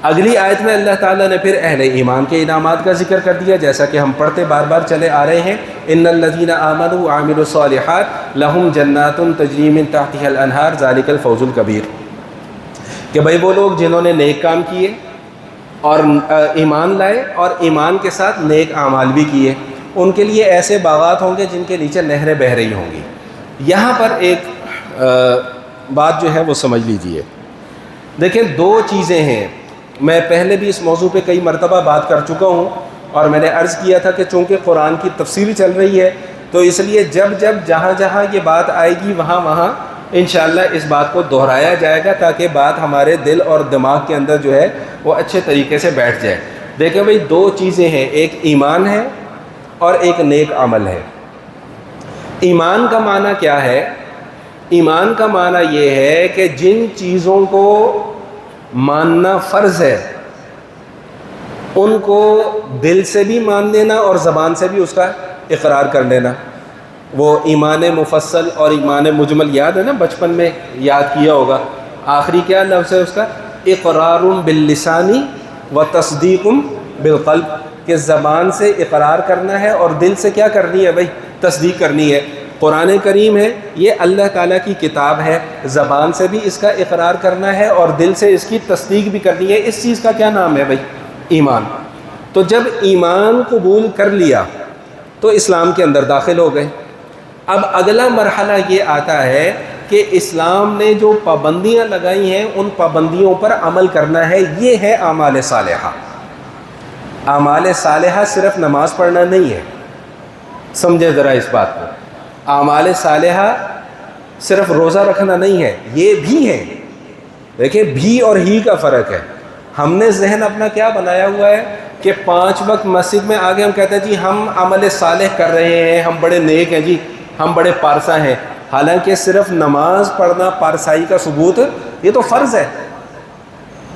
اگلی آیت میں اللہ تعالیٰ نے پھر اہل ایمان کے انعامات کا ذکر کر دیا، جیسا کہ ہم پڑھتے بار بار چلے آ رہے ہیں، ان الذین آمنوا وعملوا الصالحات لہم جنات تجری من تحتها الانہار ذالک الفوز الکبیر، کہ بھائی وہ لوگ جنہوں نے نیک کام کیے اور ایمان لائے اور ایمان کے ساتھ نیک اعمال بھی کیے، ان کے لیے ایسے باغات ہوں گے جن کے نیچے نہریں بہہ رہی ہوں گی۔ یہاں پر ایک بات جو ہے وہ سمجھ لیجئے، دیکھیں دو چیزیں ہیں، میں پہلے بھی اس موضوع پہ کئی مرتبہ بات کر چکا ہوں، اور میں نے عرض کیا تھا کہ چونکہ قرآن کی تفسیر چل رہی ہے تو اس لیے جب جہاں یہ بات آئے گی وہاں انشاءاللہ اس بات کو دہرایا جائے گا، تاکہ بات ہمارے دل اور دماغ کے اندر جو ہے وہ اچھے طریقے سے بیٹھ جائے۔ دیکھیں بھئی دو چیزیں ہیں، ایک ایمان ہے اور ایک نیک عمل ہے۔ ایمان کا معنی کیا ہے؟ ایمان کا معنی یہ ہے کہ جن چیزوں کو ماننا فرض ہے ان کو دل سے بھی مان لینا اور زبان سے بھی اس کا اقرار کر لینا۔ وہ ایمان مفصل اور ایمان مجمل یاد ہے نا، بچپن میں یاد کیا ہوگا، آخری کیا لفظ ہے اس کا؟ اقرار باللسان و تصدیق بالقلب، کہ زبان سے اقرار کرنا ہے اور دل سے کیا کرنی ہے بھائی؟ تصدیق کرنی ہے۔ قرآن کریم ہے، یہ اللہ تعالیٰ کی کتاب ہے، زبان سے بھی اس کا اقرار کرنا ہے اور دل سے اس کی تصدیق بھی کرنی ہے۔ اس چیز کا کیا نام ہے بھائی؟ ایمان۔ تو جب ایمان قبول کر لیا تو اسلام کے اندر داخل ہو گئے۔ اب اگلا مرحلہ یہ آتا ہے کہ اسلام نے جو پابندیاں لگائی ہیں ان پابندیوں پر عمل کرنا ہے، یہ ہے اعمال صالحہ۔ اعمال صالحہ صرف نماز پڑھنا نہیں ہے، سمجھے ذرا اس بات کو۔ اعمال صالحہ صرف روزہ رکھنا نہیں ہے، یہ بھی ہے۔ دیکھیں بھی اور ہی کا فرق ہے۔ ہم نے ذہن اپنا کیا بنایا ہوا ہے کہ 5 وقت مسجد میں آگے ہم کہتے ہیں جی ہم عمل صالح کر رہے ہیں، ہم بڑے نیک ہیں جی، ہم بڑے پارسا ہیں، حالانکہ صرف نماز پڑھنا پارسائی کا ثبوت یہ تو فرض ہے۔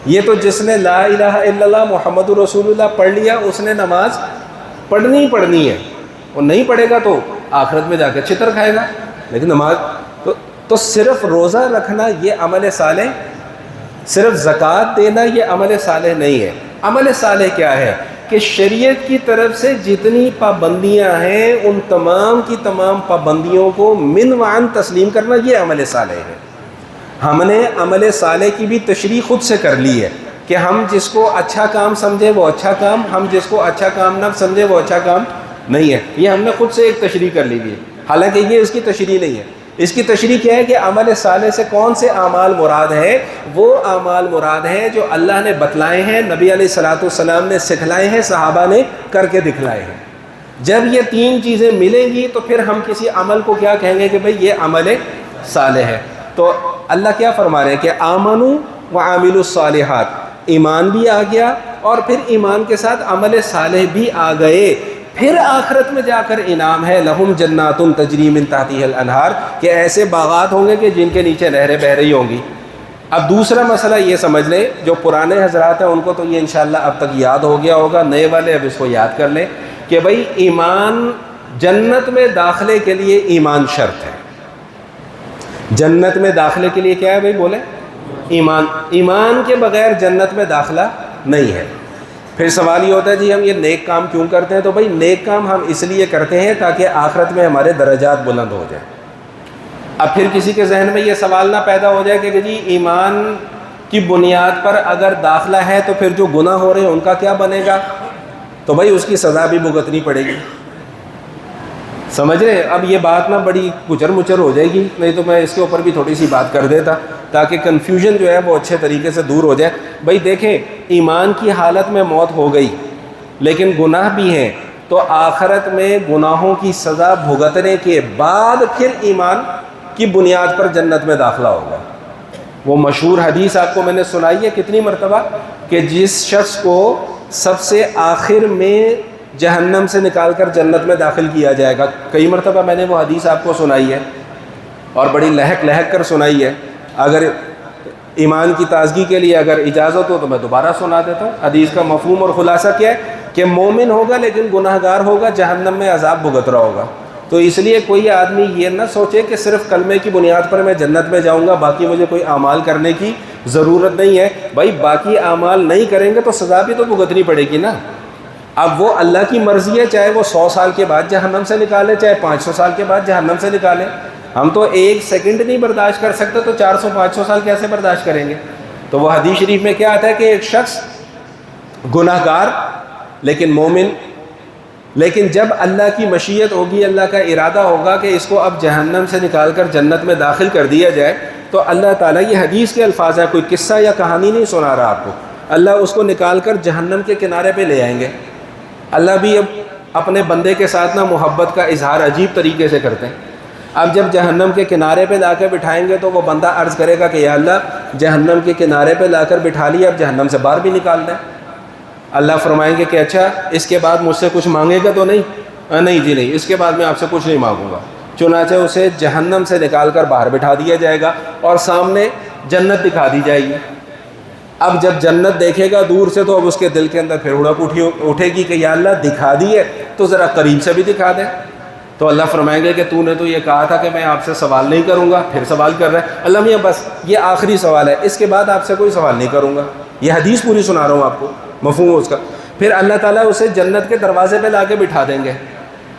یہ تو جس نے لا الہ الا اللہ محمد رسول اللہ پڑھ لیا اس نے نماز پڑھنی ہے، وہ نہیں پڑھے گا تو آخرت میں جا کے چھتر کھائے گا۔ لیکن نماز تو صرف روزہ رکھنا یہ عمل صالح، صرف زکوٰۃ دینا یہ عمل صالح نہیں ہے۔ عمل صالح کیا ہے کہ شریعت کی طرف سے جتنی پابندیاں ہیں ان تمام کی تمام پابندیوں کو من وعن تسلیم کرنا، یہ عمل صالح ہے۔ ہم نے عمل صالح کی بھی تشریح خود سے کر لی ہے کہ ہم جس کو اچھا کام سمجھے وہ اچھا کام، ہم جس کو اچھا کام نہ سمجھے وہ اچھا کام نہیں ہے۔ یہ ہم نے خود سے ایک تشریح کر لی ہے، حالانکہ یہ اس کی تشریح نہیں ہے۔ اس کی تشریح کیا ہے کہ عمل صالح سے کون سے اعمال مراد ہے؟ وہ اعمال مراد ہیں جو اللہ نے بتلائے ہیں، نبی علیہ الصلوۃ والسلام نے سکھلائے ہیں، صحابہ نے کر کے دکھلائے ہیں۔ جب یہ 3 چیزیں ملیں گی تو پھر ہم کسی عمل کو کیا کہیں گے کہ بھئی یہ عمل صالح ہے۔ تو اللہ کیا فرما رہے ہیں کہ آمنوا وعملوا الصالحات، ایمان بھی آ گیا اور پھر ایمان کے ساتھ عمل صالح بھی آ گئے۔ پھر آخرت میں جا کر انعام ہے، لہم جنات تجری من تحتها الانہار، کہ ایسے باغات ہوں گے کہ جن کے نیچے نہریں بہہ رہی ہوں گی۔ اب دوسرا مسئلہ یہ سمجھ لیں، جو پرانے حضرات ہیں ان کو تو یہ انشاءاللہ اب تک یاد ہو گیا ہوگا، نئے والے اب اس کو یاد کر لیں کہ بھئی ایمان، جنت میں داخلے کے لیے ایمان شرط ہے۔ جنت میں داخلے کے لیے کیا ہے بھئی بولیں؟ ایمان۔ ایمان کے بغیر جنت میں داخلہ نہیں ہے۔ پھر سوال یہ ہوتا ہے جی ہم یہ نیک کام کیوں کرتے ہیں؟ تو بھئی نیک کام ہم اس لیے کرتے ہیں تاکہ آخرت میں ہمارے درجات بلند ہو جائیں۔ اب پھر کسی کے ذہن میں یہ سوال نہ پیدا ہو جائے کہ جی ایمان کی بنیاد پر اگر داخلہ ہے تو پھر جو گناہ ہو رہے ہیں ان کا کیا بنے گا؟ تو بھئی اس کی سزا بھی بھگتنی پڑے گی۔ سمجھ رہے؟ اب یہ بات نہ بڑی کچر مچر ہو جائے گی، نہیں تو میں اس کے اوپر بھی تھوڑی سی بات کر دیتا تاکہ کنفیوژن جو ہے وہ اچھے طریقے سے دور ہو جائے۔ بھئی دیکھیں، ایمان کی حالت میں موت ہو گئی لیکن گناہ بھی ہیں، تو آخرت میں گناہوں کی سزا بھگتنے کے بعد پھر ایمان کی بنیاد پر جنت میں داخلہ ہوگا۔ وہ مشہور حدیث آپ کو میں نے سنائی ہے کتنی مرتبہ کہ جس شخص کو سب سے آخر میں جہنم سے نکال کر جنت میں داخل کیا جائے گا، کئی مرتبہ میں نے وہ حدیث آپ کو سنائی ہے اور بڑی لہک لہک کر سنائی ہے۔ اگر ایمان کی تازگی کے لیے اگر اجازت ہو تو میں دوبارہ سنا دیتا ہوں۔ حدیث کا مفہوم اور خلاصہ کیا ہے کہ مومن ہوگا لیکن گناہ گار ہوگا، جہنم میں عذاب بھگت رہا ہوگا۔ تو اس لیے کوئی آدمی یہ نہ سوچے کہ صرف کلمے کی بنیاد پر میں جنت میں جاؤں گا، باقی مجھے کوئی اعمال کرنے کی ضرورت نہیں ہے بھائی، باقی اعمال نہیں کریں گے تو سزا بھی تو بھگتنی پڑے گی نا۔ اب وہ اللہ کی مرضی ہے، چاہے وہ 100 سال کے بعد جہنم سے نکالے، چاہے 500 سال کے بعد جہنم سے نکالے۔ ہم تو ایک سیکنڈ نہیں برداشت کر سکتے، تو 400-500 سال کیسے برداشت کریں گے؟ تو وہ حدیث شریف میں کیا آتا ہے کہ ایک شخص گناہ گار لیکن مومن، لیکن جب اللہ کی مشیت ہوگی، اللہ کا ارادہ ہوگا کہ اس کو اب جہنم سے نکال کر جنت میں داخل کر دیا جائے، تو اللہ تعالیٰ، یہ حدیث کے الفاظ ہے، کوئی قصہ یا کہانی نہیں سنا رہا آپ کو، اللہ اس کو نکال کر جہنم کے کنارے پہ لے آئیں گے۔ اللہ بھی اب اپنے بندے کے ساتھ نا محبت کا اظہار عجیب طریقے سے کرتے ہیں۔ اب جب جہنم کے کنارے پہ لا کے بٹھائیں گے تو وہ بندہ عرض کرے گا کہ یا اللہ جہنم کے کنارے پہ لا کر بٹھا لیا، اب جہنم سے باہر بھی نکال دیں۔ اللہ فرمائیں گے کہ اچھا اس کے بعد مجھ سے کچھ مانگے گا تو نہیں؟ نہیں جی نہیں، اس کے بعد میں آپ سے کچھ نہیں مانگوں گا۔ چنانچہ اسے جہنم سے نکال کر باہر بٹھا دیا جائے گا اور سامنے جنت دکھا دی جائے گی۔ اب جب جنت دیکھے گا دور سے تو اب اس کے دل کے اندر پھر اڑک اٹھے گی کہ یا اللہ دکھا دی ہے تو ذرا قریب سے بھی دکھا دیں۔ تو اللہ فرمائیں گے کہ تو نے تو یہ کہا تھا کہ میں آپ سے سوال نہیں کروں گا، پھر سوال کر رہا ہے۔ اللہ میاں بس یہ آخری سوال ہے، اس کے بعد آپ سے کوئی سوال نہیں کروں گا۔ یہ حدیث پوری سنا رہا ہوں آپ کو، مفہوم اس کا۔ پھر اللہ تعالیٰ اسے جنت کے دروازے پہ لا کے بٹھا دیں گے۔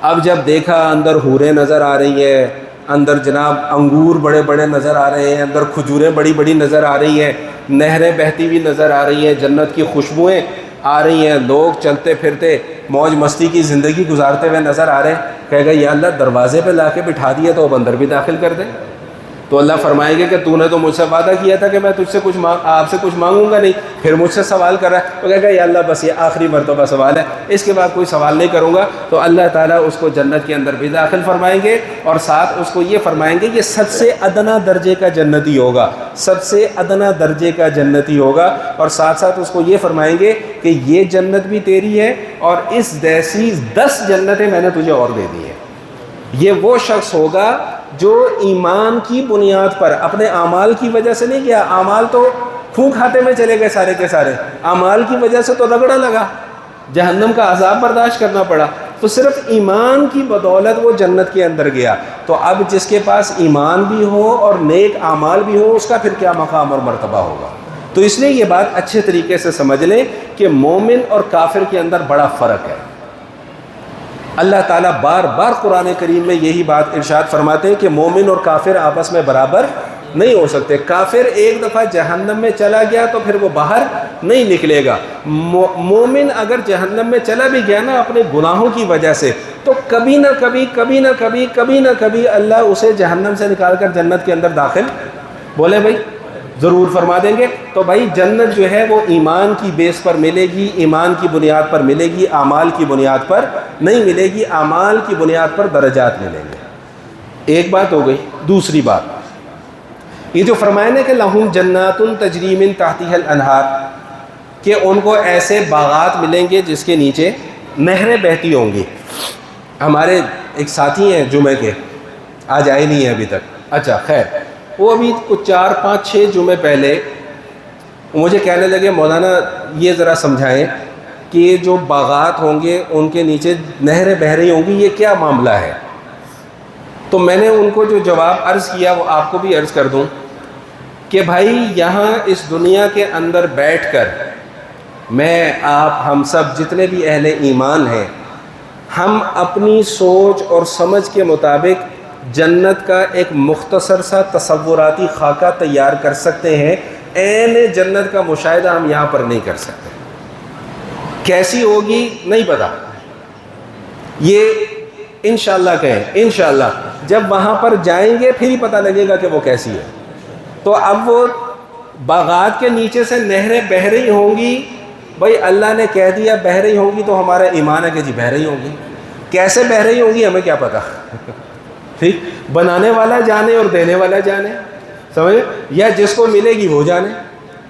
اب جب دیکھا اندر حوریں نظر آ رہی ہیں، اندر جناب انگور بڑے بڑے نظر آ رہے ہیں، اندر کھجوریں بڑی بڑی نظر آ رہی ہیں، نہریں بہتی ہوئی نظر آ رہی ہیں، جنت کی خوشبوئیں آ رہی ہیں، لوگ چلتے پھرتے موج مستی کی زندگی گزارتے ہوئے نظر آ رہے ہیں، کہے گا یا اللہ دروازے پہ لا کے بٹھا دیا تو اب اندر بھی داخل کر دیں۔ تو اللہ فرمائیں گے کہ تو نے تو مجھ سے وعدہ کیا تھا کہ میں تجھ سے آپ سے کچھ مانگوں گا نہیں، پھر مجھ سے سوال کر رہا ہے۔ تو کہے گا یا اللہ بس یہ آخری مرتبہ سوال ہے، اس کے بعد کوئی سوال نہیں کروں گا۔ تو اللہ تعالیٰ اس کو جنت کے اندر بھی داخل فرمائیں گے اور ساتھ اس کو یہ فرمائیں گے کہ سب سے ادنا درجے کا جنتی ہوگا، سب سے ادنا درجے کا جنتی ہوگا، اور ساتھ ساتھ اس کو یہ فرمائیں گے کہ یہ جنت بھی تیری ہے اور اس جیسی 10 جنتیں میں نے تجھے اور دے دی ہیں۔ یہ وہ شخص ہوگا جو ایمان کی بنیاد پر، اپنے اعمال کی وجہ سے نہیں کیا، اعمال تو خون کھاتے میں چلے گئے سارے کے سارے، اعمال کی وجہ سے تو رگڑا لگا، جہنم کا عذاب برداشت کرنا پڑا، تو صرف ایمان کی بدولت وہ جنت کے اندر گیا۔ تو اب جس کے پاس ایمان بھی ہو اور نیک اعمال بھی ہو، اس کا پھر کیا مقام اور مرتبہ ہوگا۔ تو اس لیے یہ بات اچھے طریقے سے سمجھ لیں کہ مومن اور کافر کے اندر بڑا فرق ہے۔ اللہ تعالیٰ بار بار قرآن کریم میں یہی بات ارشاد فرماتے ہیں کہ مومن اور کافر آپس میں برابر نہیں ہو سکتے۔ کافر ایک دفعہ جہنم میں چلا گیا تو پھر وہ باہر نہیں نکلے گا۔ مومن اگر جہنم میں چلا بھی گیا نا اپنے گناہوں کی وجہ سے، تو کبھی نہ کبھی اللہ اسے جہنم سے نکال کر جنت کے اندر داخل بولے بھائی ضرور فرما دیں گے۔ تو بھائی جنت جو ہے وہ ایمان کی بیس پر ملے گی، ایمان کی بنیاد پر ملے گی، اعمال کی بنیاد پر نہیں ملے گی، اعمال کی بنیاد پر درجات ملیں گے۔ ایک بات ہو گئی۔ دوسری بات یہ جو فرمایا نا کہ لہم جنات تجری من تحتها الانہار، کہ ان کو ایسے باغات ملیں گے جس کے نیچے نہریں بہتی ہوں گی۔ ہمارے ایک ساتھی ہیں جمعے کے، آج آئے نہیں ہیں ابھی تک، اچھا خیر، وہ ابھی کچھ 4-5-6 جمعے پہلے مجھے کہنے لگے مولانا یہ ذرا سمجھائیں کہ یہ جو باغات ہوں گے ان کے نیچے نہریں بہہ رہی ہوں گی، یہ کیا معاملہ ہے؟ تو میں نے ان کو جو جواب عرض کیا وہ آپ کو بھی عرض کر دوں کہ بھائی یہاں اس دنیا کے اندر بیٹھ کر میں، آپ، ہم سب جتنے بھی اہل ایمان ہیں، ہم اپنی سوچ اور سمجھ کے مطابق جنت کا ایک مختصر سا تصوراتی خاکہ تیار کر سکتے ہیں، عین جنت کا مشاہدہ ہم یہاں پر نہیں کر سکتے۔ کیسی ہوگی نہیں پتہ، یہ انشاءاللہ کہیں، انشاءاللہ جب وہاں پر جائیں گے پھر ہی پتہ لگے گا کہ وہ کیسی ہے۔ تو اب وہ باغات کے نیچے سے نہریں بہہ رہی ہوں گی، بھائی اللہ نے کہہ دیا بہہ رہی ہوں گی تو ہمارا ایمان ہے کہ جی بہہ رہی ہوں گی۔ کیسے بہہ رہی ہوں گی ہمیں کیا پتہ، ٹھیک، بنانے والا جانے اور دینے والا جانے، سمجھے، یا جس کو ملے گی وہ جانے۔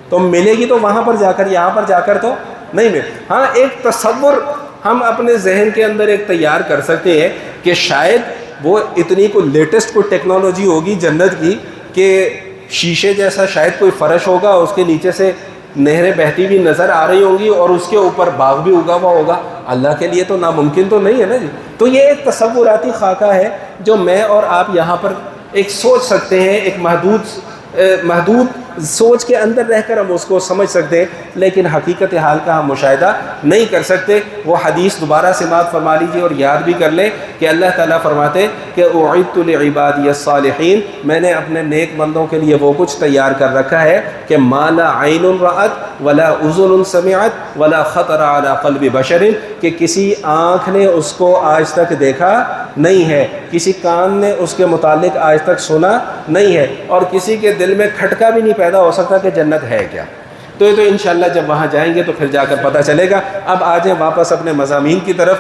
تو ملے گی تو وہاں پر جا کر، یہاں پر جا کر تو نہیں ملے۔ ہاں ایک تصور ہم اپنے ذہن کے اندر ایک تیار کر سکتے ہیں کہ شاید وہ اتنی کوئی لیٹسٹ کوئی ٹیکنالوجی ہوگی جنت کی کہ شیشے جیسا شاید کوئی فرش ہوگا، اس کے نیچے سے نہریں بہتی ہوئی نظر آ رہی ہوں گی اور اس کے اوپر باغ بھی اگا ہوا ہوگا۔ اللہ کے لیے تو ناممکن تو نہیں ہے نا جی۔ تو یہ ایک تصوراتی خاکہ ہے جو میں اور آپ یہاں پر ایک سوچ سکتے ہیں، ایک محدود سوچ کے اندر رہ کر ہم اس کو سمجھ سکتے ہیں، لیکن حقیقت حال کا ہم مشاہدہ نہیں کر سکتے۔ وہ حدیث دوبارہ سماعت فرما لیجیے اور یاد بھی کر لیں کہ اللہ تعالیٰ فرماتے کہ اعدت لعبادی الصالحین، میں نے اپنے نیک بندوں کے لیے وہ کچھ تیار کر رکھا ہے کہ ما لا عین رأت ولا اذن سمعت ولا خطر علی قلب بشر، کہ کسی آنکھ نے اس کو آج تک دیکھا نہیں ہے، کسی کان نے اس کے متعلق آج تک سنا نہیں ہے، اور کسی کے دل میں کھٹکا بھی نہیں پیدا ہو سکتا کہ جنت ہے کیا۔ تو یہ تو انشاءاللہ جب وہاں جائیں گے تو پھر جا کر پتہ چلے گا۔ اب آ جائیں واپس اپنے مضامین کی طرف۔